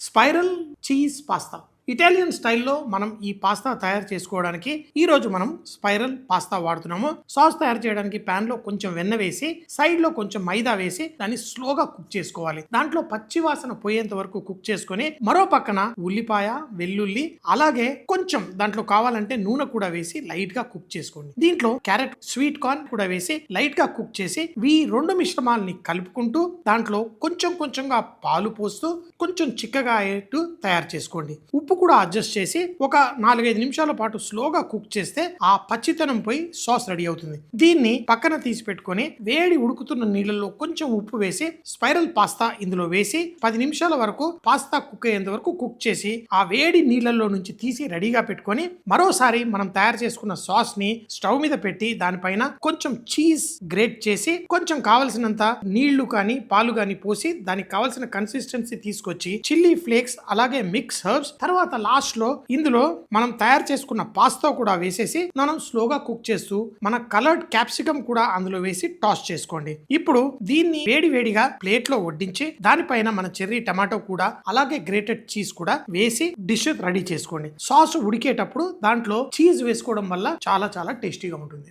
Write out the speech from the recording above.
Spiral cheese pasta. Italian స్టైల్లో మనం ఈ పాస్తా తయారు చేసుకోవడానికి ఈ రోజు మనం స్పైరల్ పాస్తా వాడుతున్నాము. సాస్ తయారు చేయడానికి ప్యాన్ లో కొంచెం వెన్న వేసి సైడ్ లో కొంచెం మైదా వేసి దాన్ని స్లోగా కుక్ చేసుకోవాలి. దాంట్లో పచ్చి వాసన పోయేంత వరకు కుక్ చేసుకొని మరో పక్కన ఉల్లిపాయ, వెల్లుల్లి, అలాగే కొంచెం దాంట్లో కావాలంటే నూనె కూడా వేసి లైట్ గా కుక్ చేసుకోండి. దీంట్లో క్యారెట్, స్వీట్ కార్న్ కూడా వేసి లైట్ గా కుక్ చేసి ఈ రెండు మిశ్రమాలని కలుపుకుంటూ దాంట్లో కొంచెం కొంచెంగా పాలు పోస్తూ కొంచెం చిక్కగా అయ్యేట్టు తయారు చేసుకోండి. ఉప్పు కూడా అడ్జస్ట్ చేసి ఒక 4-5 నిమిషాల పాటు స్లోగా కుక్ చేస్తే ఆ పచ్చితనం పోయి సాస్ రెడీ అవుతుంది. దీన్ని పక్కన తీసి పెట్టుకొని వేడి ఉడుకుతున్న నీళ్ళల్లో కొంచెం ఉప్పు వేసి స్పైరల్ పాస్తా ఇందులో వేసి 10 నిమిషాల వరకు పాస్తా కుక్ అయ్యేంత వరకు కుక్ చేసి ఆ వేడి నీళ్ళల్లో నుంచి తీసి రెడీగా పెట్టుకొని మరోసారి మనం తయారు చేసుకున్న సాస్ ని స్టవ్ మీద పెట్టి దానిపైన కొంచెం చీజ్ గ్రేట్ చేసి కొంచెం కావలసినంత నీళ్లు కానీ పాలు కానీ పోసి దానికి కావలసిన కన్సిస్టెన్సీ తీసుకొచ్చి చిల్లీ ఫ్లేక్స్ అలాగే మిక్స్ హర్బ్స్ తర్వాత లాస్ట్ లో ఇందులో మనం తయారు చేసుకున్న పాస్తా కూడా వేసేసి మనం స్లోగా కుక్ చేస్తూ మన కలర్డ్ క్యాప్సికమ్ కూడా అందులో వేసి టాస్ చేసుకోండి. ఇప్పుడు దీన్ని వేడి వేడిగా ప్లేట్ లో వడ్డించి దానిపైన మన చెర్రీ టమాటో కూడా అలాగే గ్రేటెడ్ చీజ్ కూడా వేసి డిష్ రెడీ చేసుకోండి. సాస్ ఉడికేటప్పుడు దాంట్లో చీజ్ వేసుకోవడం వల్ల చాలా చాలా టేస్టీగా ఉంటుంది.